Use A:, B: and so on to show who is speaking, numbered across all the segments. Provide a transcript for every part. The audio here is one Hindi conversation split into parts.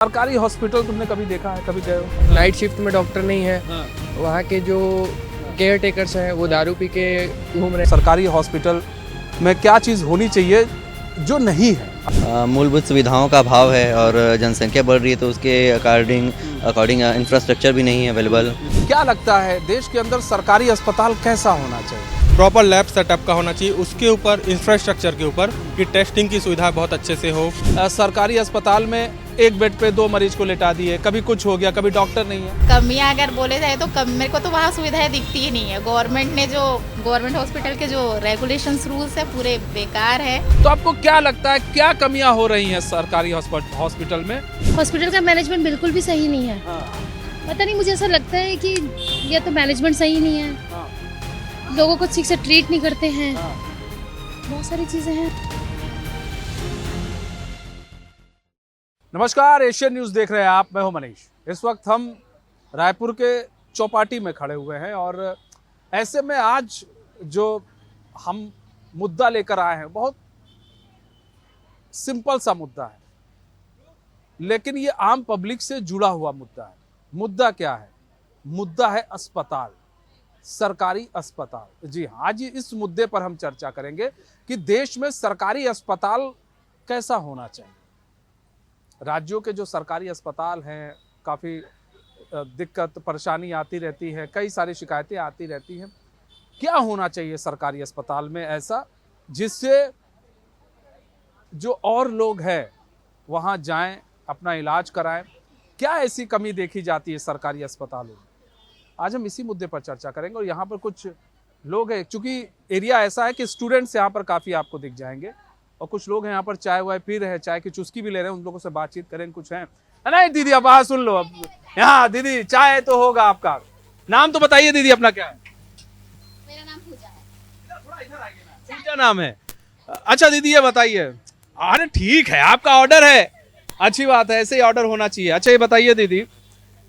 A: सरकारी हॉस्पिटल तुमने कभी देखा है, कभी गए हो?
B: नाइट शिफ्ट में डॉक्टर नहीं है। वहाँ के जो केयर टेकर्स हैं वो दारू पी के घूम रहे हैं।
A: सरकारी हॉस्पिटल में क्या चीज़ होनी चाहिए जो नहीं है?
C: मूलभूत सुविधाओं का अभाव है और जनसंख्या बढ़ रही है तो उसके अकॉर्डिंग इंफ्रास्ट्रक्चर भी नहीं है अवेलेबल।
A: क्या लगता है देश के अंदर सरकारी अस्पताल कैसा होना चाहिए?
D: प्रॉपर लैब सेटअप का होना चाहिए, उसके ऊपर इंफ्रास्ट्रक्चर के ऊपर कि टेस्टिंग की सुविधा बहुत अच्छे से हो।
A: सरकारी अस्पताल में एक बेड पे 2 मरीज को लेटा दिए, कभी कुछ हो गया, कभी डॉक्टर नहीं है।
E: कमियां अगर बोले जाए तो मेरे को तो वहाँ सुविधाएं दिखती ही नहीं है। गवर्नमेंट हॉस्पिटल के जो रेगुलेशंस रूल्स है पूरे बेकार है।
A: तो आपको क्या लगता है क्या कमियां हो रही हैं सरकारी हॉस्पिटल में?
F: हॉस्पिटल का मैनेजमेंट बिल्कुल भी सही नहीं है। पता नहीं, मुझे ऐसा लगता है कि या तो मैनेजमेंट सही नहीं है, लोगों को ठीक से ट्रीट नहीं करते हैं, बहुत सारी चीजें हैं।
A: नमस्कार, एशियन न्यूज़ देख रहे हैं आप। मैं हूं मनीष। इस वक्त हम रायपुर के चौपाटी में खड़े हुए हैं और ऐसे में आज जो हम मुद्दा लेकर आए हैं बहुत सिंपल सा मुद्दा है, लेकिन ये आम पब्लिक से जुड़ा हुआ मुद्दा है। मुद्दा क्या है? मुद्दा है अस्पताल, सरकारी अस्पताल। जी हाँ, आज इस मुद्दे पर हम चर्चा करेंगे कि देश में सरकारी अस्पताल कैसा होना चाहिए। राज्यों के जो सरकारी अस्पताल हैं काफ़ी दिक्कत परेशानी आती रहती है, कई सारी शिकायतें आती रहती हैं। क्या होना चाहिए सरकारी अस्पताल में ऐसा जिससे जो और लोग हैं वहाँ जाएं, अपना इलाज कराएं? क्या ऐसी कमी देखी जाती है सरकारी अस्पतालों में? आज हम इसी मुद्दे पर चर्चा करेंगे और यहाँ पर कुछ लोग हैं, चूँकि एरिया ऐसा है कि स्टूडेंट्स यहाँ पर काफ़ी आपको दिख जाएंगे और कुछ लोग हैं यहाँ पर चाय वाय पी रहे हैं, चाय की चुस्की भी ले रहे हैं, उन लोगों से बातचीत करेंगे। कुछ हैं नहीं दीदी, अब हाँ सुन लो, अब यहाँ दीदी चाय तो होगा। आपका नाम तो बताइए दीदी, अपना क्या है?
F: मेरा नाम पूजा है।
A: थोड़ा इधर आइए ना। पूजा नाम है? अच्छा दीदी ये बताइए। अरे ठीक है, आपका ऑर्डर है, अच्छी बात है, ऐसे ही ऑर्डर होना चाहिए। अच्छा ये बताइए दीदी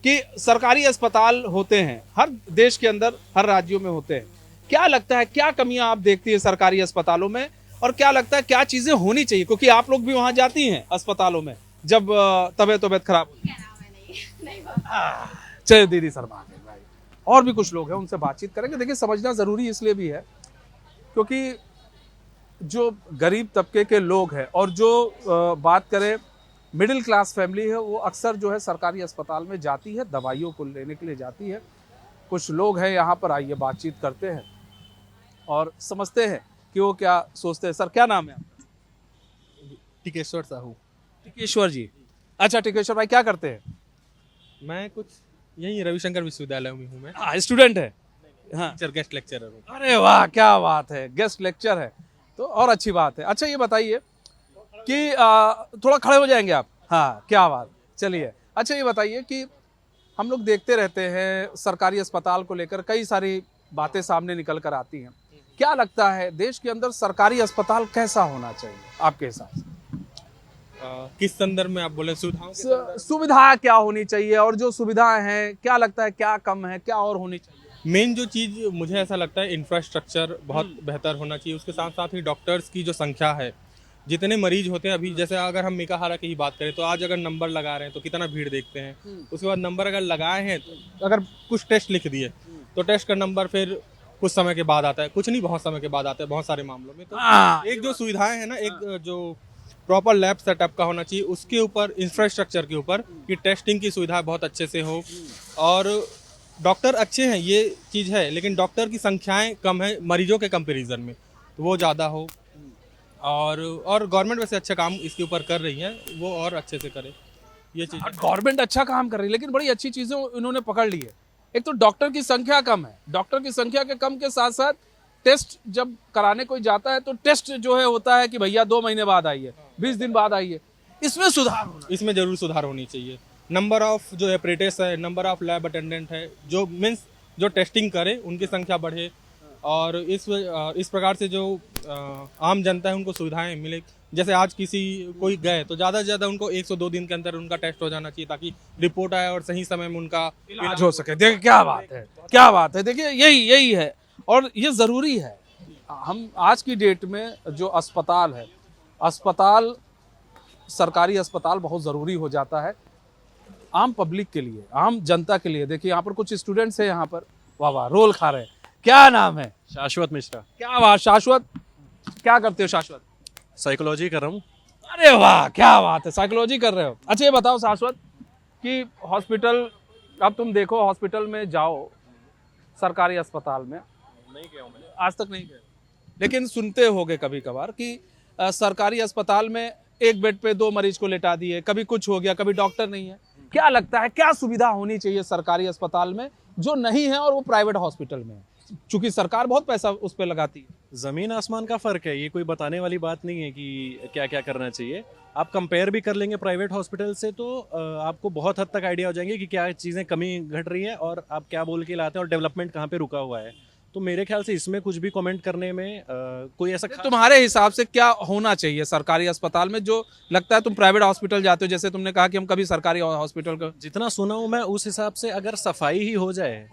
A: कि सरकारी अस्पताल होते हैं हर देश के अंदर, हर राज्यों में होते हैं, क्या लगता है क्या कमियां आप देखती है सरकारी अस्पतालों में और क्या लगता है क्या चीजें होनी चाहिए? क्योंकि आप लोग भी वहां जाती हैं अस्पतालों में जब तबीयत खराब होती है। चलिए दीदी शर्मा गए भाई, और भी कुछ लोग हैं उनसे बातचीत करेंगे। देखिए समझना जरूरी इसलिए भी है क्योंकि जो गरीब तबके के लोग हैं और जो बात करें मिडिल क्लास फैमिली है, वो अक्सर जो है सरकारी अस्पताल में जाती है, दवाइयों को लेने के लिए जाती है। कुछ लोग हैं यहाँ पर, आइए बातचीत करते हैं और समझते हैं कि वो क्या सोचते हैं। सर क्या नाम है आपका?
D: टिकेश्वर साहू।
A: टिकेश्वर जी। अच्छा टिकेश्वर भाई क्या करते हैं?
D: मैं कुछ यही रविशंकर विश्वविद्यालय में हूँ। मैं
A: हाँ स्टूडेंट है। हाँ
D: गेस्ट लेक्चरर हूँ।
A: अरे वाह क्या बात है, गेस्ट लेक्चर है तो और अच्छी बात है। अच्छा ये बताइए कि थोड़ा खड़े हो जाएंगे आप? हाँ क्या बात, चलिए। अच्छा ये बताइए कि हम लोग देखते रहते हैं सरकारी अस्पताल को लेकर कई सारी बातें सामने निकल कर आती हैं। क्या लगता है देश के अंदर सरकारी अस्पताल कैसा होना चाहिए आपके हिसाब से?
D: किस संदर्भ में आप बोले? सुविधाओं के
A: सुविधा क्या होनी चाहिए और जो सुविधाएं हैं क्या लगता है क्या कम है, क्या और होनी चाहिए?
D: मेन जो चीज़ मुझे ऐसा लगता है इंफ्रास्ट्रक्चर बहुत बेहतर होना चाहिए। उसके साथ साथ ही डॉक्टर्स की जो संख्या है, जितने मरीज होते हैं अभी, जैसे अगर हम मेकाहारा की ही बात करें तो आज अगर नंबर लगा रहे हैं तो कितना भीड़ देखते हैं। उसके बाद नंबर अगर लगाए हैं तो अगर कुछ टेस्ट लिख दिए तो टेस्ट का नंबर फिर कुछ समय के बाद आता है, कुछ नहीं बहुत समय के बाद आता है बहुत सारे मामलों में। तो एक जो सुविधाएं हैं ना, एक जो प्रॉपर लैब सेटअप का होना चाहिए, उसके ऊपर इंफ्रास्ट्रक्चर के ऊपर कि टेस्टिंग की सुविधा बहुत अच्छे से हो। और डॉक्टर अच्छे हैं ये चीज़ है, लेकिन डॉक्टर की संख्याएं कम है मरीजों के कंपेरिजन में, तो वो ज़्यादा हो। और गवर्नमेंट वैसे अच्छा काम इसके ऊपर कर रही है, वो और अच्छे से करे ये चीज़।
A: गवर्नमेंट अच्छा काम कर रही है, लेकिन बड़ी अच्छी चीजें इन्होंने पकड़ ली है। एक तो डॉक्टर की संख्या कम है, डॉक्टर की संख्या के कम के साथ साथ टेस्ट जब कराने कोई जाता है तो टेस्ट जो है होता है कि भैया 2 महीने बाद आइए, 20 दिन बाद आइए। इसमें सुधार होना,
D: इसमें जरूर सुधार होनी चाहिए। नंबर ऑफ जो एपरेटस है, नंबर ऑफ लैब अटेंडेंट है, जो मीन्स जो टेस्टिंग करे उनकी संख्या बढ़े और इस प्रकार से जो आम जनता है उनको सुविधाएं मिले। जैसे आज कोई गए तो ज़्यादा से ज़्यादा उनको 102 दिन के अंदर उनका टेस्ट हो जाना चाहिए ताकि रिपोर्ट आए और सही समय में उनका
A: इलाज हो सके। देखिए क्या बात है, क्या बात है। देखिए यही है और ये ज़रूरी है। हम आज की डेट में जो अस्पताल है, अस्पताल सरकारी अस्पताल बहुत ज़रूरी हो जाता है। आम पब्लिक के लिए, आम जनता के लिए। देखिए यहाँ पर कुछ स्टूडेंट्स हैं, यहाँ पर वाह वाह रोल खा रहे हैं। क्या नाम है?
G: शाश्वत मिश्रा।
A: क्या बात शाश्वत, क्या करते हो शाश्वत?
G: साइकोलॉजी कर रहा हूँ।
A: अरे वाह क्या बात है, साइकोलॉजी कर रहे हो। अच्छा ये बताओ शाश्वत कि हॉस्पिटल, अब तुम देखो हॉस्पिटल में जाओ, सरकारी अस्पताल में,
G: नहीं गया हूँ मैं।
A: आज तक नहीं गए, लेकिन सुनते होगे कभी कभार कि सरकारी अस्पताल में एक बेड पे 2 मरीज को लेटा दिए, कभी कुछ हो गया, कभी डॉक्टर नहीं है। क्या लगता है क्या सुविधा होनी चाहिए सरकारी अस्पताल में जो नहीं है और वो प्राइवेट हॉस्पिटल में है? चूंकि सरकार बहुत पैसा उस पर लगाती है।
G: ज़मीन आसमान का फ़र्क है, ये कोई बताने वाली बात नहीं है कि क्या क्या करना चाहिए। आप कंपेयर भी कर लेंगे प्राइवेट हॉस्पिटल से तो आपको बहुत हद तक आइडिया हो जाएंगे कि क्या चीज़ें कमी घट रही है और आप क्या बोल के लाते हैं और डेवलपमेंट कहाँ पे रुका हुआ है। तो मेरे ख्याल से इसमें कुछ भी कमेंट करने में कोई ऐसा
A: तुम्हारे हिसाब से क्या होना चाहिए सरकारी अस्पताल में जो लगता है? तुम प्राइवेट हॉस्पिटल जाते हो, जैसे तुमने कहा कि हम कभी सरकारी हॉस्पिटल का,
G: जितना सुना हूँ मैं उस हिसाब से अगर सफाई ही हो जाए,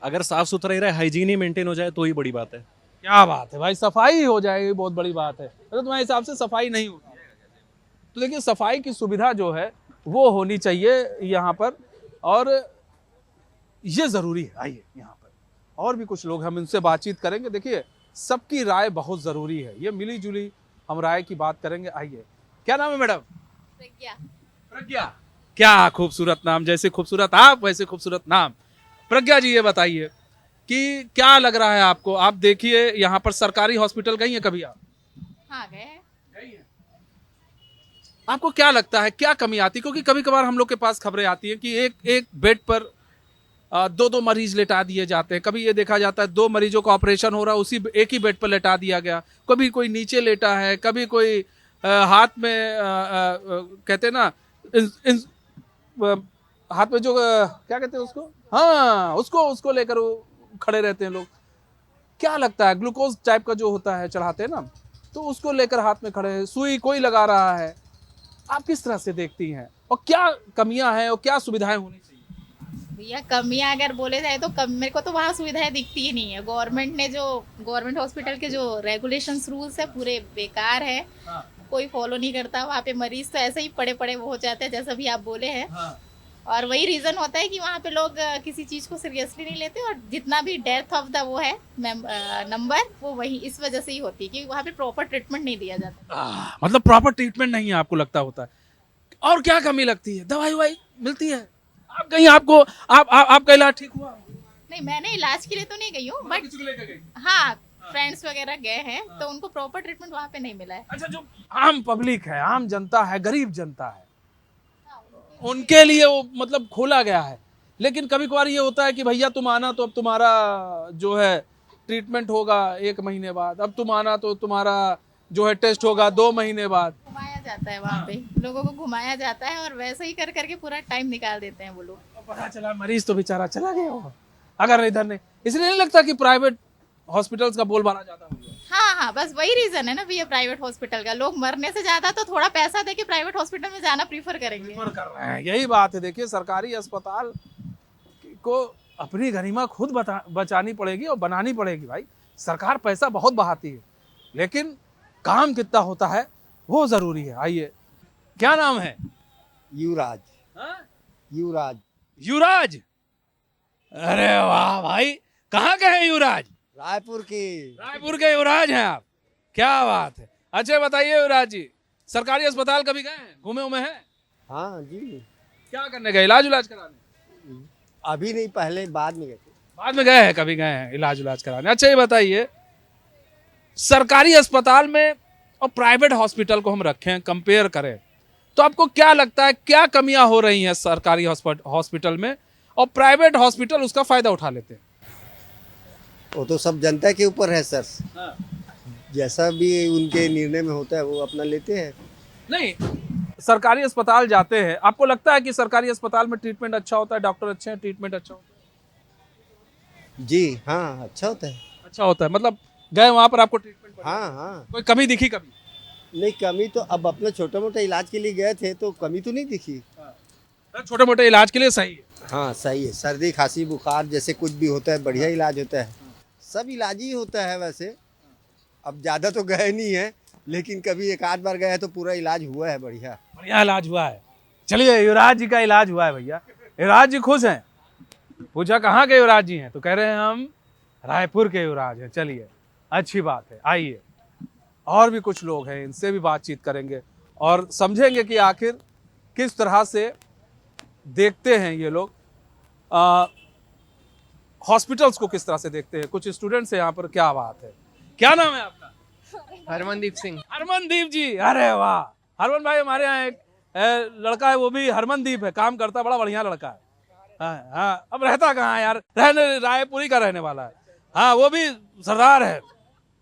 G: अगर साफ सुथरा ही रहे, हाइजीन ही मेंटेन हो जाए तो ही बड़ी बात है।
A: क्या बात है भाई, सफाई हो जाएगी, बहुत बड़ी बात है। तो तुम्हारे हिसाब से सफाई नहीं होती है, तो देखिए सफाई की सुविधा जो है वो होनी चाहिए यहाँ पर, और ये जरूरी है। आइए यहाँ पर और भी कुछ लोग, हम इनसे बातचीत करेंगे। देखिए सबकी राय बहुत जरूरी है, ये मिली जुली हम राय की बात करेंगे। आइए, क्या नाम है मैडम?
E: प्रज्ञा।
A: प्रज्ञा, क्या खूबसूरत नाम, जैसे खूबसूरत आप वैसे खूबसूरत नाम। प्रज्ञा जी ये बताइए कि क्या लग रहा है आपको? आप देखिए यहाँ पर सरकारी हॉस्पिटल गई हैं कभी आप?
E: हाँ गए हैं।
A: आपको क्या लगता है क्या कमी आती है? क्योंकि कभी कभार हम लोग के पास खबरें आती हैं कि एक बेड पर 2 मरीज लेटा दिए जाते हैं। कभी ये देखा जाता है 2 मरीजों का ऑपरेशन हो रहा है, उसी एक ही बेड पर लेटा दिया गया। कभी कोई नीचे लेटा है, कभी कोई हाथ में कहते हैं ना हाथ में जो क्या कहते हैं उसको, हाँ उसको लेकर वो खड़े रहते हैं लोग। क्या लगता है ग्लूकोज टाइप का जो होता है चढ़ाते हैं ना, तो उसको लेकर हाथ में खड़े हैं, सुई कोई लगा रहा है। आप किस तरह से देखती हैं और क्या कमियां हैं और क्या सुविधाएं होनी चाहिए?
E: भैया कमियां अगर बोले जाए तो मेरे को तो वहाँ सुविधाएं दिखती ही नहीं है। गवर्नमेंट हॉस्पिटल के जो रेगुलेशंस रूल्स है पूरे बेकार है।
A: हाँ।
E: कोई फॉलो नहीं करता। वहाँ पे मरीज तो ऐसे ही पड़े पड़े वो हो जाते हैं, जैसा भी आप बोले हैं।
A: हाँ।
E: और वही रीजन होता है कि वहाँ पे लोग किसी चीज को सीरियसली नहीं लेते, और जितना भी डेथ ऑफ द वो है नंबर, वो वही इस वजह से ही होती है कि वहाँ पे प्रॉपर ट्रीटमेंट नहीं दिया जाता।
A: मतलब प्रॉपर ट्रीटमेंट नहीं है आपको लगता होता है। और क्या कमी लगती है? दवाई ववाई मिलती है? आप कहीं आपको आपका इलाज ठीक हुआ?
E: नहीं, मैंने इलाज के लिए तो नहीं गई हूँ, बट
A: किसी को लेकर गई?
E: हाँ फ्रेंड्स वगैरह गए हैं तो उनको प्रॉपर ट्रीटमेंट वहाँ पे नहीं मिला है।
A: अच्छा, जो आम पब्लिक है, आम जनता है, गरीब जनता है, उनके लिए वो मतलब खोला गया है। लेकिन कभी कभार ये होता है कि भैया तुम आना तो अब तुम्हारा जो है ट्रीटमेंट होगा 1 महीने बाद, अब तुम आना तो तुम्हारा जो है टेस्ट होगा 2 महीने बाद।
E: घुमाया जाता है वहाँ पे, लोगों को घुमाया जाता है और वैसे ही कर करके पूरा टाइम निकाल देते हैं वो लोग।
A: पता चला मरीज तो बेचारा चला गया होगा अगर इधर नहीं। इसलिए नहीं लगता कि प्राइवेट हॉस्पिटल्स का बोलबाला ज्यादा हो गया?
E: हाँ, बस वही रीजन है ना भैया प्राइवेट हॉस्पिटल का। लोग मरने से ज्यादा तो थोड़ा पैसा दे के प्राइवेट हॉस्पिटल में जाना प्रीफर करेंगे।
A: कर रहे हैं, यही बात है। देखिए सरकारी अस्पताल को अपनी गरिमा खुद बचानी पड़ेगी और बनानी पड़ेगी। भाई सरकार पैसा बहुत बहाती है, लेकिन काम कितना होता है वो जरूरी है। आइए, क्या नाम है?
H: युवराज।
A: हाँ?
H: युवराज।
A: युवराज, अरे वाह भाई, कहाँ के हैं युवराज?
H: रायपुर के।
A: रायपुर के युवराज हैं आप, क्या बात है। अच्छा बताइए युवराज जी, सरकारी अस्पताल कभी गए हैं, घूमे उमे हैं?
H: हाँ जी।
A: क्या करने गए? इलाज कराने?
H: अभी नहीं, पहले बाद में गए थे।
A: बाद में गए हैं, कभी गए हैं इलाज कराने। अच्छा ये बताइए, सरकारी अस्पताल में और प्राइवेट हॉस्पिटल को हम रखें, कंपेयर करें, तो आपको क्या लगता है क्या कमियां हो रही हैं सरकारी हॉस्पिटल में और प्राइवेट हॉस्पिटल उसका फायदा उठा लेते हैं?
H: वो तो सब जनता के ऊपर है सर। जैसा भी उनके निर्णय में होता है वो अपना लेते हैं।
A: नहीं, सरकारी अस्पताल जाते हैं, आपको लगता है कि सरकारी अस्पताल में ट्रीटमेंट अच्छा होता है, डॉक्टर अच्छे हैं, ट्रीटमेंट अच्छा होता है?
H: जी हाँ, अच्छा होता है।
A: अच्छा होता है, मतलब गए वहां पर आपको ट्रीटमेंट
H: हाँ हाँ।
A: कोई कमी दिखी कभी?
H: नहीं, कमी तो अब अपना छोटा मोटा इलाज के लिए गए थे तो कमी तो नहीं दिखी।
A: छोटे मोटे इलाज के लिए सही है।
H: हाँ सही है। सर्दी खांसी बुखार जैसे कुछ भी होता है बढ़िया इलाज होता है। सब इलाज ही होता है वैसे। अब ज़्यादा तो गए नहीं है, लेकिन कभी 1 आध बार गए तो पूरा इलाज हुआ है। बढ़िया
A: बढ़िया इलाज हुआ है। चलिए, युवराज जी का इलाज हुआ है भैया। युवराज जी खुश हैं? पूछा कहाँ के युवराज जी हैं, तो कह रहे हैं हम रायपुर के युवराज हैं। चलिए, अच्छी बात है। आइए, और भी कुछ लोग हैं, इनसे भी बातचीत करेंगे और समझेंगे कि आखिर किस तरह से देखते हैं ये लोग हॉस्पिटल्स को, किस तरह से देखते हैं। कुछ स्टूडेंट्स हैं यहाँ पर। क्या बात है, क्या नाम है आपका?
B: हरमनदीप सिंह।
A: हरमनदीप जी, अरे वाह। हरमन भाई, हमारे यहाँ एक लड़का है, वो भी हरमनदीप है, काम करता, बड़ा बढ़िया लड़का है। हाँ हाँ, अब रहता कहाँ है यार, रहने रायपुरी का रहने वाला है। हाँ, वो भी सरदार है,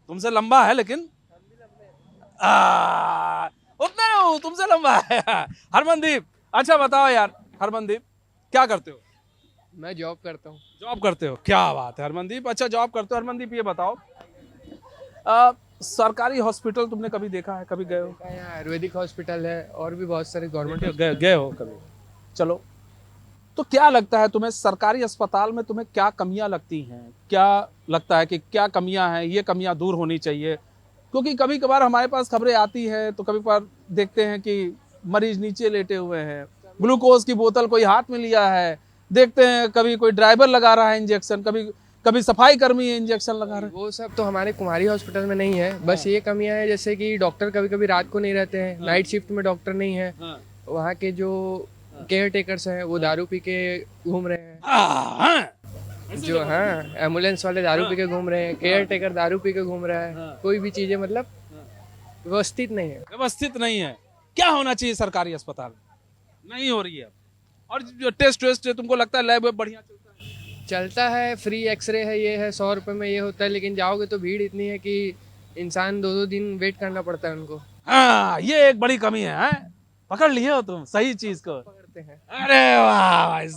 A: तुमसे लंबा है लेकिन उतना तुमसे लंबा है। हरमनदीप, अच्छा बताओ यार हरमनदीप, क्या करते हो?
B: मैं जॉब करता हूँ।
A: जॉब करते हो, क्या बात है हरमनदीप। अच्छा, जॉब करते हो। हरमनदीप, ये बताओ सरकारी हॉस्पिटल तुमने कभी देखा है, कभी गए हो?
B: यहाँ आयुर्वेदिक हॉस्पिटल है और भी बहुत सारे गवर्नमेंट
A: गए हो कभी? चलो, तो क्या लगता है तुम्हें, सरकारी अस्पताल में तुम्हें क्या कमियां लगती हैं? क्या लगता है कि क्या कमियां हैं, ये कमियां दूर होनी चाहिए? क्योंकि कभी कभार हमारे पास खबरें आती हैं तो कभी कभार देखते हैं कि मरीज नीचे लेटे हुए हैं, ग्लूकोज की बोतल कोई हाथ में लिया है, देखते हैं कभी कोई ड्राइवर लगा रहा है इंजेक्शन, कभी सफाई कर्मी इंजेक्शन लगा रहे हैं।
B: वो सब तो हमारे कुमारी हॉस्पिटल में नहीं है। बस ये कमियां हैं जैसे कि डॉक्टर कभी कभी रात को नहीं रहते हैं, नाइट शिफ्ट में डॉक्टर नहीं है। वहाँ के जो केयर टेकर्स हैं वो दारू पी के घूम रहे हैं। जो हाँ, एम्बुलेंस वाले दारू पी के घूम रहे हैं, केयर टेकर दारू पी के घूम रहा है। कोई भी चीजें मतलब व्यवस्थित नहीं है।
A: व्यवस्थित नहीं है। क्या होना चाहिए सरकारी अस्पताल में? नहीं हो रही है। और जो टेस्ट वेस्ट तुमको लगता है लैब बढ़िया
B: चलता है, फ्री एक्सरे है, ये है, 100 रुपए में ये होता है, लेकिन जाओगे तो भीड़ इतनी है कि इंसान 2-2 दिन वेट करना पड़ता है उनको।
A: हाँ, ये एक बड़ी कमी है। पकड़ लिए हो तुम सही चीज को।
B: पकड़ते हैं।
A: अरे वाह भाई,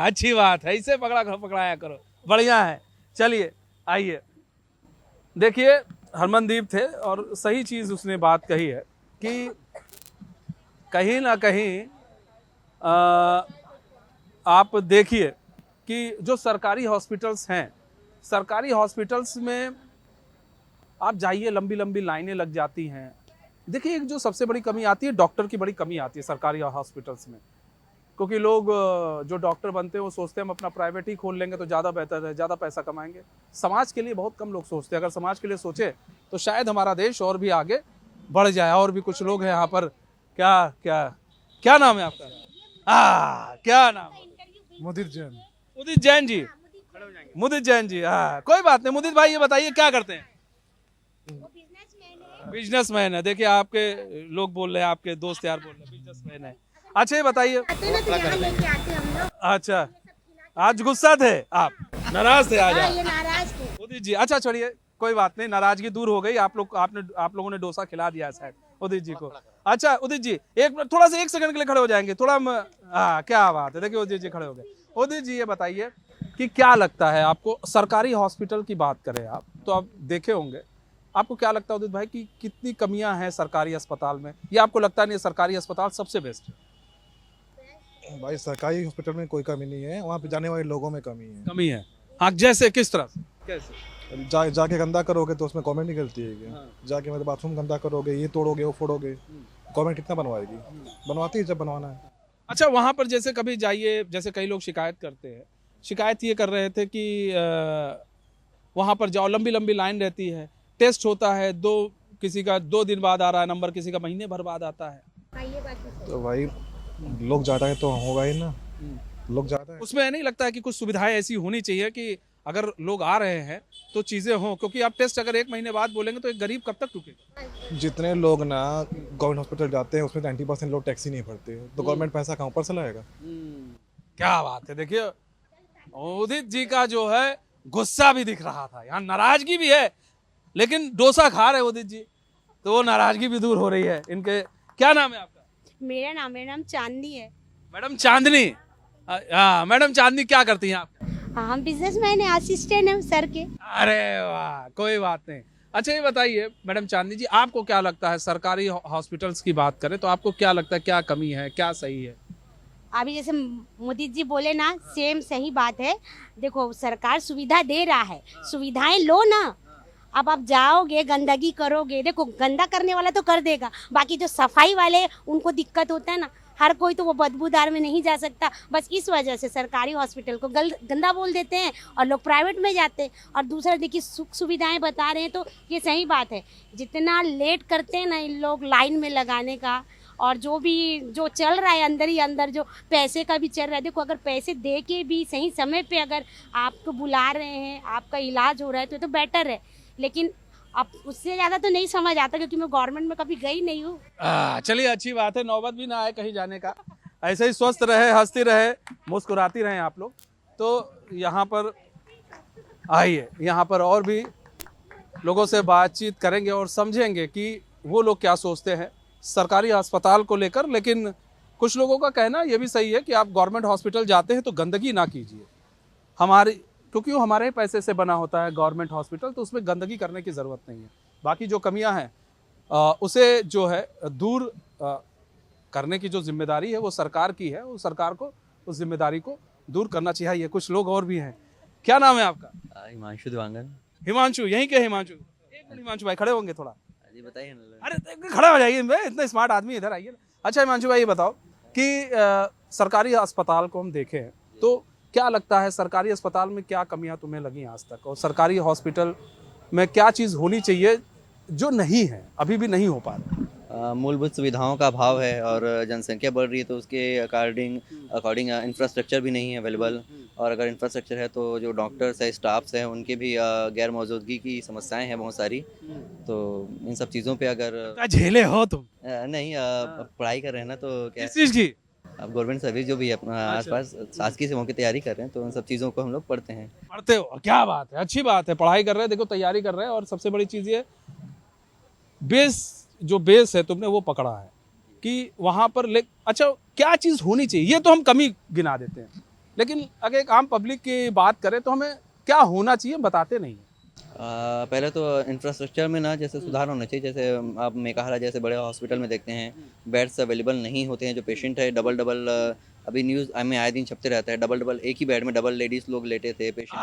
A: अच्छी बात है, इसे पकड़ाया करो, बढ़िया है। चलिए आइए, देखिए हरमनदीप थे और सही चीज उसने बात कही है कि कहीं ना कहीं आप देखिए कि जो सरकारी हॉस्पिटल्स हैं, सरकारी हॉस्पिटल्स में आप जाइए, लंबी लंबी लाइनें लग जाती हैं। देखिए, एक जो सबसे बड़ी कमी आती है, डॉक्टर की बड़ी कमी आती है सरकारी हॉस्पिटल्स में, क्योंकि लोग जो डॉक्टर बनते हैं वो सोचते हैं हम अपना प्राइवेट ही खोल लेंगे तो ज़्यादा बेहतर है, ज़्यादा पैसा कमाएंगे। समाज के लिए बहुत कम लोग सोचते हैं। अगर समाज के लिए सोचे तो शायद हमारा देश और भी आगे बढ़ जाए। और भी कुछ लोग हैं यहाँ पर। क्या नाम है आपका? क्या नाम?
I: मुदित जैन।
A: मुदित जैन जी, मुदित जैन जी। हाँ, कोई बात नहीं। मुदित भाई, ये बताइए क्या करते हैं? बिजनेसमैन है। देखिए, आपके लोग बोल रहे हैं, आपके दोस्त यार बोल रहे हैं बिजनेसमैन है। अच्छा, ये बताइए। अच्छा, आज गुस्सा थे आप, नाराज थे आज आप? उदित जी, अच्छा छोड़िए, कोई बात नहीं, नाराजगी दूर हो गई। आप लोगों ने डोसा खिला दिया है शायद उदित जी को। अच्छा उदित जी, थोड़ा सा 1 सेकंड के लिए खड़े हो जाएंगे, थोड़ा क्या बात है। देखिए उदित जी खड़े हो गए। उदित जी, ये बताइए कि क्या लगता है आपको, सरकारी हॉस्पिटल की बात करें आप तो आप देखे होंगे, आपको क्या लगता है उदित भाई कि कितनी कमियां हैं सरकारी अस्पताल में, या आपको लगता नहीं सरकारी अस्पताल सबसे बेस्ट है?
I: भाई, सरकारी हॉस्पिटल में कोई कमी नहीं है, वहाँ पे जाने वाले लोगों में कमी है।
A: हाँ, जैसे किस तरह से? कैसे?
I: जाके गंदा करोगे तो उसमें गवर्नमेंट निकलती है क्या? जाके मतलब बाथरूम गंदा करोगे, ये तोड़ोगे वो फोड़ोगे, गवर्नमेंट कितना बनवाएगी? बनवाती है जब बनवाना है।
A: अच्छा, वहाँ पर जैसे कभी जाइए, जैसे कई लोग शिकायत करते हैं, शिकायत ये कर रहे थे कि वहाँ पर जाओ, लंबी लंबी लाइन रहती है, टेस्ट होता है, किसी का 2 दिन बाद आ रहा है नंबर, किसी का महीने भर बाद आता है।
I: तो भाई लोग ज़्यादा है तो होगा ही ना, लोग ज़्यादा है।
A: उसमें नहीं लगता है कि कुछ सुविधाएं ऐसी होनी चाहिए कि अगर लोग आ रहे हैं तो चीज़ें हों, क्योंकि आप टेस्ट अगर 1 महीने बाद बोलेंगे तो एक गरीब कब तक रुकेगा?
I: जितने लोग ना गवर्नमेंट हॉस्पिटल जाते हैं उसमें 90% लोग टैक्स ही नहीं भरते, तो गवर्नमेंट पैसा कहाँ ऊपर से लाएगा?
A: क्या बात है। देखिए, उदित जी का जो है गुस्सा भी दिख रहा था, यहाँ नाराजगी भी है, लेकिन डोसा खा रहे उदित जी तो वो नाराजगी भी दूर हो रही है इनके। क्या नाम है आपका?
J: मेरा नाम चांदनी है।
A: मैडम चांदनी। हाँ मैडम चांदनी, क्या करती हैं आप?
J: हम बिजनेसमैन है, असिस्टेंट है सर के।
A: अरे वाह, कोई बात नहीं। अच्छा, ये बताइए मैडम चांदनी जी, आपको क्या लगता है, सरकारी हॉस्पिटल्स की बात करें तो आपको क्या लगता है, क्या कमी है, क्या सही है?
J: अभी जैसे मुदित जी बोले ना, सेम सही बात है। देखो, सरकार सुविधा दे रहा है, सुविधाएं लो ना। अब आप जाओगे गंदगी करोगे, देखो गंदा करने वाला तो कर देगा, बाकी जो सफाई वाले उनको दिक्कत होता है ना, हर कोई तो वो बदबूदार में नहीं जा सकता। बस इस वजह से सरकारी हॉस्पिटल को गंदा बोल देते हैं और लोग प्राइवेट में जाते हैं। और दूसरा देखिए सुख सुविधाएं बता रहे हैं तो ये सही बात है, जितना लेट करते हैं ना इन लोग लाइन में लगाने का, और जो चल रहा है अंदर ही अंदर, जो पैसे का भी चल रहा है। देखो अगर पैसे दे के भी सही समय पे अगर आपको बुला रहे हैं, आपका इलाज हो रहा है तो बेटर है, लेकिन अब उससे ज़्यादा तो नहीं समझ आता क्योंकि मैं गवर्नमेंट में कभी गई नहीं हूँ।
A: चलिए अच्छी बात है, नौबत भी ना आए कहीं जाने का, ऐसे ही स्वस्थ रहे, हंसती रहे, मुस्कुराती रहे आप लोग। तो यहाँ पर आइए, यहाँ पर और भी लोगों से बातचीत करेंगे और समझेंगे कि वो लोग क्या सोचते हैं सरकारी अस्पताल को लेकर। लेकिन कुछ लोगों का कहना ये भी सही है कि आप गवर्नमेंट हॉस्पिटल जाते हैं तो गंदगी ना कीजिए, क्योंकि वो हमारे पैसे से बना होता है गवर्नमेंट हॉस्पिटल, तो उसमें गंदगी करने की ज़रूरत नहीं है। बाकी जो कमियां हैं उसे जो है दूर करने की जो जिम्मेदारी है वो सरकार की है, वो सरकार को उस जिम्मेदारी को दूर करना चाहिए। कुछ लोग और भी हैं। क्या नाम है आपका?
C: हिमांशु दिवांगन।
A: हिमांशु, यहीं के हिमांशु? एक मिनट हिमांशु भाई, खड़े होंगे थोड़ा?
C: जी बताइए ना।
A: अरे खड़े हो जाइए, इतना स्मार्ट आदमी, इधर आइए। अच्छा हिमांशु भाई ये बताओ कि सरकारी अस्पताल को हम देखें तो क्या लगता है सरकारी अस्पताल में क्या कमियां तुम्हें लगी आज तक, और सरकारी हॉस्पिटल में क्या चीज़ होनी चाहिए जो नहीं है, अभी भी नहीं हो पा रहा?
C: मूलभूत सुविधाओं का अभाव है और जनसंख्या बढ़ रही है तो उसके अकॉर्डिंग इंफ्रास्ट्रक्चर भी नहीं है अवेलेबल। और अगर इंफ्रास्ट्रक्चर है तो जो डॉक्टर्स है, स्टाफ्स हैं, उनके भी गैर मौजूदगी की समस्याएं हैं बहुत सारी। तो इन सब चीज़ों पे अगर
A: झेले हो तुम?
C: नहीं, पढ़ाई कर रहे हैं ना, तो क्या
A: किस चीज़ की?
C: अब गवर्नमेंट सर्विस जो भी है अपना आसपास शासकीय सेवाओं की तैयारी कर रहे हैं, तो उन सब चीज़ों को हम लोग पढ़ते हैं।
A: पढ़ते हो? क्या बात है, अच्छी बात है, पढ़ाई कर रहे हैं, देखो तैयारी कर रहे हैं। और सबसे बड़ी चीज़ ये बेस है तुमने वो पकड़ा है कि वहाँ पर अच्छा क्या चीज़ होनी चाहिए, ये तो हम कमी गिना देते हैं, लेकिन अगर एक आम पब्लिक की बात करें तो हमें क्या होना चाहिए बताते नहीं हैं।
C: पहले तो इंफ्रास्ट्रक्चर में ना जैसे सुधार होना चाहिए। जैसे आप मेकाहारा जैसे बड़े हॉस्पिटल में देखते हैं बेड्स अवेलेबल नहीं होते हैं। जो पेशेंट है डबल अभी न्यूज़ में आए दिन छपते रहता है, डबल एक ही बेड में डबल लेडीज लोग लेटे थे पेशेंट।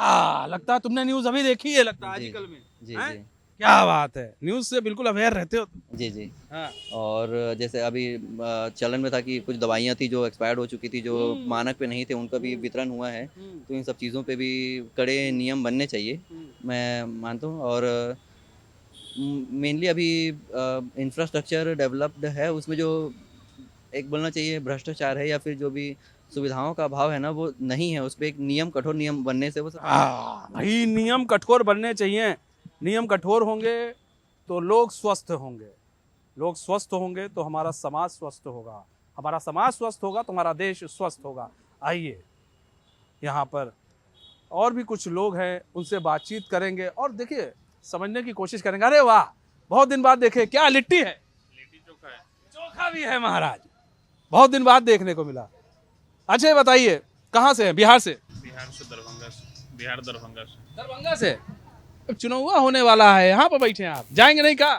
A: लगता है तुमने न्यूज़ अभी देखी है, लगता है आजकल में।
C: जी
A: है?
C: जी,
A: क्या बात है, न्यूज़ से बिल्कुल अवेयर रहते हो तुम।
C: जी जी।
A: हाँ।
C: और जैसे अभी चलन में था कि कुछ दवाइयाँ थी जो एक्सपायर्ड हो चुकी थी, जो मानक पे नहीं थे, उनका भी वितरण हुआ है। तो इन सब चीज़ों पे भी कड़े नियम बनने चाहिए, मैं मानता हूँ। और मेनली अभी इंफ्रास्ट्रक्चर डेवलप्ड है, उसमें जो एक बोलना चाहिए भ्रष्टाचार है या फिर जो भी सुविधाओं का अभाव है ना, वो नहीं है। उस पर एक कठोर नियम बनने से वो
A: भाई नियम कठोर बनने चाहिए। नियम कठोर होंगे तो लोग स्वस्थ होंगे, लोग स्वस्थ होंगे तो हमारा समाज स्वस्थ होगा, हमारा समाज स्वस्थ होगा तो हमारा देश स्वस्थ होगा। आइए यहाँ पर और भी कुछ लोग हैं, उनसे बातचीत करेंगे और देखिए समझने की कोशिश करेंगे। अरे वाह, बहुत दिन बाद देखे, क्या लिट्टी है?
K: लिट्टी चोखा है।
A: चोखा भी है महाराज, बहुत दिन बाद देखने को मिला। अच्छा बताइए कहाँ से हैं? बिहार से?
K: बिहार से, दरभंगा से। बिहार दरभंगा से।
A: दरभंगा से? अब चुनाव होने वाला है, यहाँ पर बैठे हैं आप, जाएंगे नहीं? क्या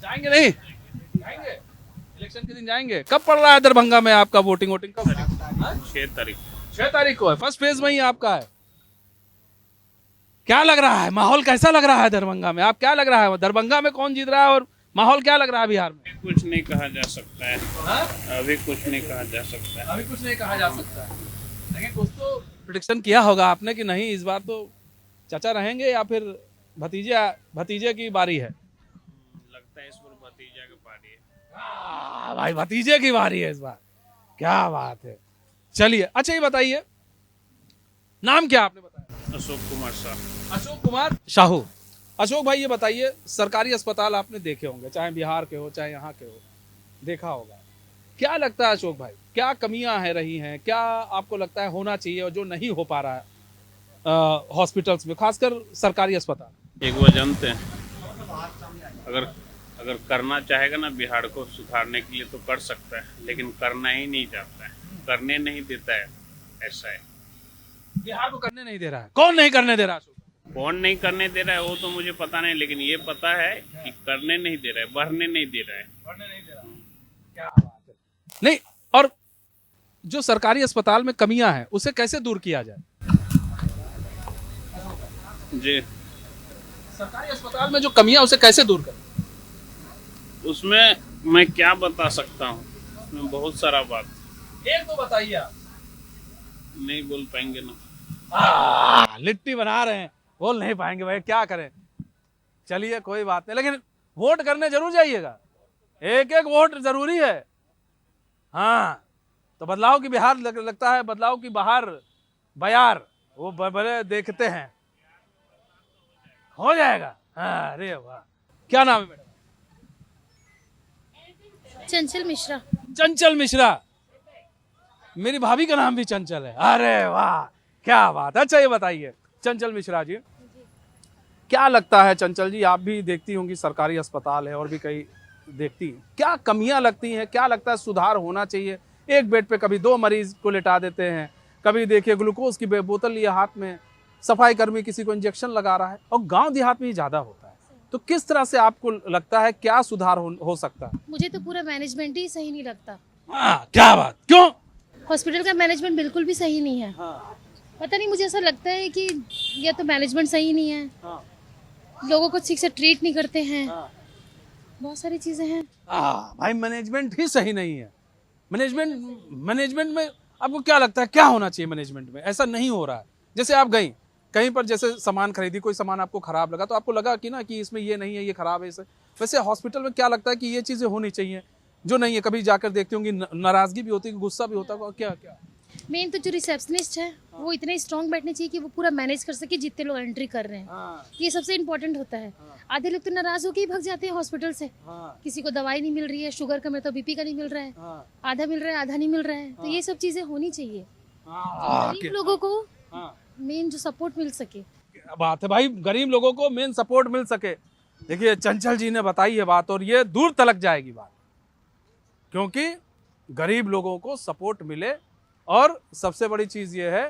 A: जाएंगे नहीं? जाएंगे इलेक्शन के दिन जाएंगे। कब पड़ रहा है दरभंगा में आपका वोटिंग कब? 6 तारीख को है, फर्स्ट फेज में ही आपका है। क्या लग रहा है, माहौल कैसा लग रहा है दरभंगा में? आप क्या लग रहा है दरभंगा में कौन जीत रहा है और माहौल क्या लग रहा है बिहार में?
K: कुछ नहीं कहा जा सकता है। अभी कुछ नहीं कहा जा सकता है।
A: अभी कुछ नहीं कहा जा सकता है, लेकिन कुछ तो प्रेडिक्शन किया होगा आपने कि नहीं इस बार तो चाचा रहेंगे या फिर भतीजे की बारी है?
K: लगता है इस बार भतीजा की बारी है।
A: भाई भतीजे की बारी है इस बार, क्या बात है। चलिए अच्छा ये बताइए, नाम क्या आपने बताया?
K: अशोक कुमार साहू।
A: अशोक कुमार साहू। अशोक भाई ये बताइए, सरकारी अस्पताल आपने देखे होंगे, चाहे बिहार के हो चाहे यहाँ के हो, देखा होगा। क्या लगता है अशोक भाई, क्या कमियां है रही हैं, क्या आपको लगता है होना चाहिए और जो नहीं हो पा रहा है हॉस्पिटल्स में, खासकर सरकारी अस्पताल?
K: एक वो जानते हैं, अगर करना चाहेगा ना बिहार को सुधारने के लिए तो कर सकता है, लेकिन करना ही नहीं चाहता है, करने नहीं देता है। ऐसा है,
A: बिहार को करने नहीं दे रहा है। कौन नहीं करने दे रहा है?
K: कौन नहीं करने दे रहा है वो तो मुझे पता नहीं, लेकिन ये पता है कि करने नहीं दे रहा है, बढ़ने नहीं दे रहा है।
A: बढ़ने नहीं दे रहा है। क्या बात है। नहीं, और जो सरकारी अस्पताल में कमियां हैं उसे कैसे दूर किया जाए?
K: जी।
A: सरकारी अस्पताल में जो कमियां उसे कैसे दूर करें?
K: उसमें मैं क्या बता सकता हूँ, उसमें बहुत सारा बात।
A: एक तो बताइए आप।
K: नहीं बोल पाएंगे ना।
A: लिट्टी बना रहे हैं, बोल नहीं पाएंगे भाई, क्या करें। चलिए कोई बात नहीं, लेकिन वोट करने जरूर जाइएगा, एक एक वोट जरूरी है। हाँ, तो बदलाव की बिहार लगता है, बदलाव की बहार बयार वो बड़े देखते हैं, हो जाएगा। हाँ, अरे वाह, क्या नाम है मैडम?
F: चंचल मिश्रा।
A: चंचल मिश्रा, मेरी भाभी का नाम भी चंचल है। अरे वाह, क्या बात। अच्छा ये बताइए चंचल मिश्रा जी, क्या लगता है चंचल जी, आप भी देखती होंगी सरकारी अस्पताल है और भी कई देखती हैं, क्या कमियां लगती हैं, क्या लगता है सुधार होना चाहिए? एक बेड पे कभी 2 मरीज को लेटा देते हैं, कभी देखिए ग्लूकोज की बोतल लिए हाथ में, सफाई कर्मी किसी को इंजेक्शन लगा रहा है, और गांव देहात में ही ज्यादा होता है। तो किस तरह से आपको लगता है क्या सुधार हो सकता है?
F: मुझे तो पूरा मैनेजमेंट ही सही नहीं लगता।
A: क्या बात, क्यों?
F: हॉस्पिटल का मैनेजमेंट बिल्कुल भी सही नहीं है। पता नहीं, मुझे ऐसा लगता है कि या तो मैनेजमेंट सही नहीं है, लोगों को ठीक से ट्रीट नहीं करते हैं, बहुत सारी चीजें हैं।
A: भाई मैनेजमेंट ही सही नहीं है। मैनेजमेंट में आपको क्या लगता है क्या होना चाहिए? मैनेजमेंट में ऐसा नहीं हो रहा है। जैसे आप गई कहीं पर, जैसे सामान खरीदी, कोई सामान आपको खराब लगा तो आपको लगा कि ना कि इसमें ये नहीं है, ये खराब है इसे। वैसे हॉस्पिटल में क्या लगता है कि ये चीजें होनी चाहिए जो नहीं है? कभी जाकर देखती होंगी नाराजगी भी होती है, गुस्सा भी होता है, क्या क्या?
F: मेन तो जो रिसेप्शनिस्ट है वो इतने स्ट्रॉन्ग बैठने चाहिए कि वो पूरा मैनेज कर सके जितने लोग एंट्री कर रहे हैं। ये सबसे इम्पोर्टेंट होता है। आधे लोग तो नाराज होकर ही भाग जाते हैं हॉस्पिटल से। किसी को दवाई नहीं मिल रही है, शुगर का, मेरे तो बीपी का नहीं मिल रहा है, आधा मिल रहा है आधा नहीं मिल रहा है। तो ये सब चीजें होनी चाहिए, गरीब लोगों को मेन जो सपोर्ट मिल सके।
A: बात है भाई, गरीब लोगों को मेन सपोर्ट मिल सके। देखिए चंचल जी ने बताई है बात, और ये दूर तलक जाएगी बात, क्योंकि गरीब लोगों को सपोर्ट मिले। और सबसे बड़ी चीज ये है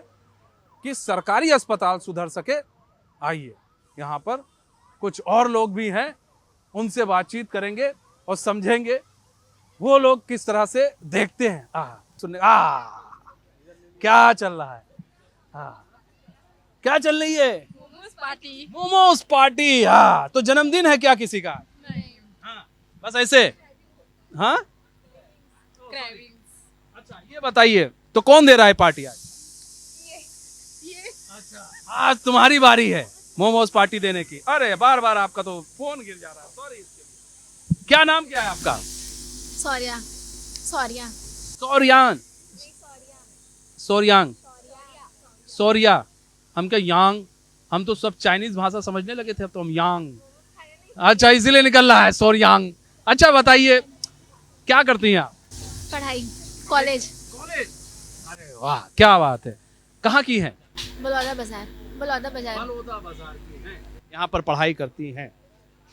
A: कि सरकारी अस्पताल सुधर सके। आइए, यहाँ पर कुछ और लोग भी हैं, उनसे बातचीत करेंगे और समझेंगे वो लोग किस तरह से देखते हैं। सुनने क्या चल रहा है? क्या चल रही है? मोमोज पार्टी। हाँ, तो जन्मदिन है क्या किसी का? नहीं। बस ऐसे। अच्छा ये बताइए, तो कौन दे रहा है पार्टी आज? ये। अच्छा, आज तुम्हारी बारी है मोमोज पार्टी देने की। अरे बार बार आपका तो फोन गिर जा रहा है, सॉरी इसके लिए। क्या नाम क्या है आपका? सौर्या। हम क्या यांग? हम तो सब चाइनीज भाषा समझने लगे थे, अब तो हम यांग। अच्छा, इसीलिए निकल रहा है सौर्यांग। अच्छा बताइए, क्या करती हैं आप?
F: पढ़ाई, कॉलेज।
A: अरे वाह, क्या बात है। कहाँ की हैं?
F: बलौदा बाजार
A: की हैं, यहाँ पर पढ़ाई करती हैं।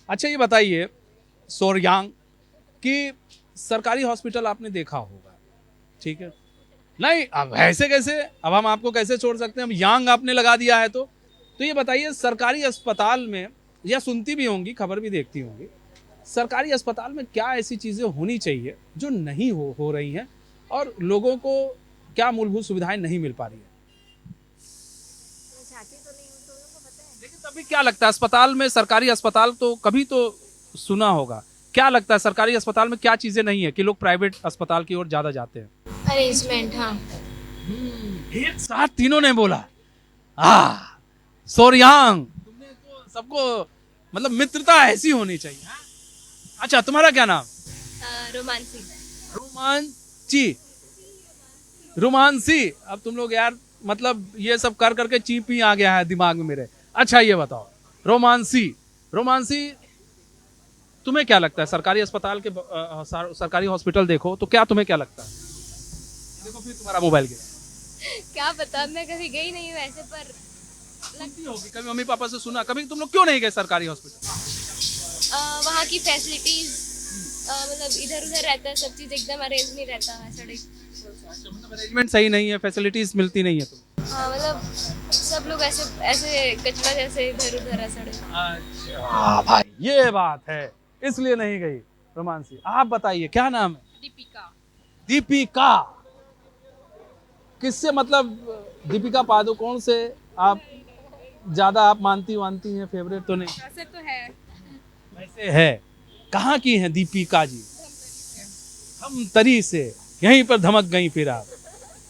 A: अच्छा ये बताइए सौर्यांग कि सरकारी हॉस्पिटल आपने देखा होगा, ठीक है? नहीं, अब ऐसे कैसे, अब हम आपको कैसे छोड़ सकते हैं? हम यांग आपने लगा दिया है तो ये बताइए, सरकारी अस्पताल में, या सुनती भी होंगी, खबर भी देखती होंगी, सरकारी अस्पताल में क्या ऐसी चीजें होनी चाहिए जो नहीं हो रही हैं, और लोगों को क्या मूलभूत सुविधाएं नहीं मिल पा रही है? लेकिन तभी क्या लगता है, अस्पताल में, सरकारी अस्पताल तो कभी तो सुना होगा, क्या लगता है सरकारी अस्पताल में क्या चीजें नहीं है कि लोग प्राइवेट अस्पताल की ओर ज्यादा जाते हैं?
F: अरेंजमेंट। हाँ,
A: एक साथ तीनों ने बोला। सौर्यांग, तुमने तो सबको, मतलब मित्रता ऐसी होनी चाहिए। अच्छा, तुम्हारा क्या नाम? रोमांसी। अब तुम लोग यार, मतलब ये सब कर करके चीप ही आ गया है दिमाग में मेरे। अच्छा ये बताओ, रोमांसी, तुम्हें क्या लगता है सरकारी अस्पताल के, सरकारी हॉस्पिटल देखो तो क्या तुम्हें क्या लगता है? देखो फिर तुम्हारा मोबाइल गिरा।
F: क्या पता, मैं कभी गई नहीं हूँ ऐसे, पर
A: लगती होगी कभी, मम्मी पापा से सुना। कभी तुम लोग क्यों नहीं गए सरकारी हॉस्पिटल?
F: वहाँ की फैसिलिटीज, मतलब इधर उधर रहता है, सब चीज एकदम अरेंज नहीं रहता है।
A: मतलब अरेंजमेंट सही नहीं है, फैसिलिटीज मिलती नहीं है तुम?
F: हाँ, मतलब सब लोग ऐसे कचरा जैसे इधर उधर है सड़क।
A: अच्छा भाई, ये बात है, इसलिए नहीं गई रोमांसी। आप बताइए क्या नाम है? दीपिका। किससे, मतलब दीपिका पादुकोण से आप ज्यादा आप मानती हैं, फेवरेट तो नहीं?
E: वैसे तो है।
A: वैसे है। कहाँ की हैं दीपिका जी? धमतरी से, यहीं पर धमक गई फिर आप।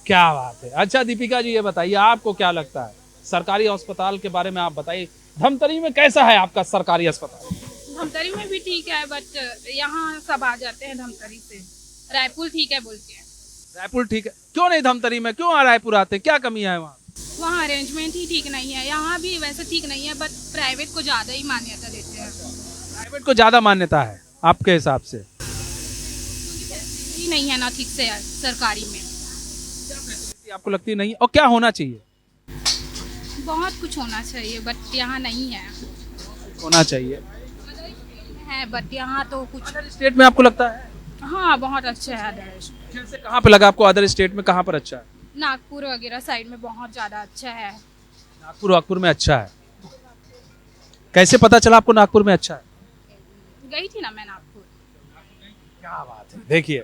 A: क्या बात है। अच्छा दीपिका जी ये बताइए आपको क्या लगता है सरकारी अस्पताल के बारे में, आप बताइए धमतरी में कैसा है आपका सरकारी अस्पताल?
E: धमतरी में भी ठीक है, बट यहाँ सब आ जाते हैं धमतरी से। रायपुर ठीक है बोलते हैं।
A: रायपुर ठीक है, क्यों नहीं धमतरी में, क्यों रायपुर आते हैं, क्या कमी है वहाँ?
E: वहाँ अरेंजमेंट ही ठीक नहीं है, यहाँ भी वैसे ठीक नहीं है, बट प्राइवेट को ज़्यादा ही मान्यता देते हैं।
A: प्राइवेट को ज्यादा मान्यता है आपके हिसाब से?
E: ही नहीं है ना ठीक से सरकारी में।
A: आपको लगती नहीं, और क्या होना चाहिए?
E: बहुत कुछ होना चाहिए, बट यहाँ नहीं है।
A: होना चाहिए
E: है बट यहाँ तो कुछ।
A: अदर स्टेट में आपको लगता है?
E: हाँ बहुत अच्छा है अदर।
A: जैसे कहाँ पे लगा आपको अदर स्टेट में, कहाँ पर अच्छा है?
E: नागपुर वगैरह साइड में बहुत ज़्यादा अच्छा है।
A: नागपुर में अच्छा है। कैसे पता चला आपको नागपुर में अच्छा है?
E: गई थी ना मैं नागपुर।
A: क्या बात है। देखिए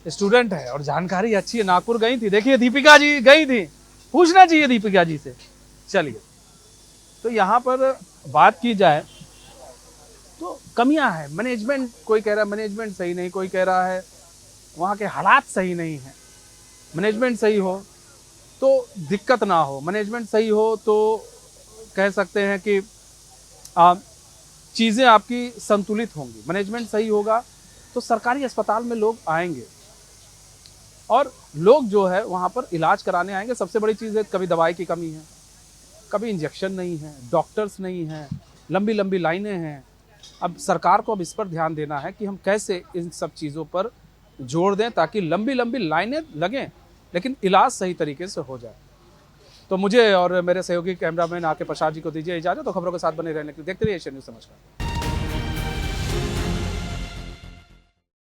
A: स्टूडेंट है और जानकारी अच्छी है, नागपुर गई थी। देखिए दीपिका जी गई थी, पूछना चाहिए दीपिका जी से। चलिए तो यहाँ पर बात की जाए तो कमियां है, मैनेजमेंट, कोई कह रहा है मैनेजमेंट सही नहीं, कोई कह रहा है वहाँ के हालात सही नहीं है। मैनेजमेंट सही हो तो दिक्कत ना हो, मैनेजमेंट सही हो तो कह सकते हैं कि चीज़ें आपकी संतुलित होंगी। मैनेजमेंट सही होगा तो सरकारी अस्पताल में लोग आएंगे और लोग जो है वहाँ पर इलाज कराने आएंगे। सबसे बड़ी चीज़ है कभी दवाई की कमी है, कभी इंजेक्शन नहीं है, डॉक्टर्स नहीं हैं, लंबी लंबी लाइनें हैं। अब सरकार को अब इस पर ध्यान देना है कि हम कैसे इन सब चीज़ों पर जोड़ दें ताकि लंबी लंबी लाइनें लगें लेकिन इलाज सही तरीके से हो जाए। तो मुझे और मेरे सहयोगी कैमरामैन आके प्रसाद जी को दीजिए इजाज़त। तो खबरों के साथ बने रहने के लिए देखते रहिए एशियन न्यूज़ नमस्कार।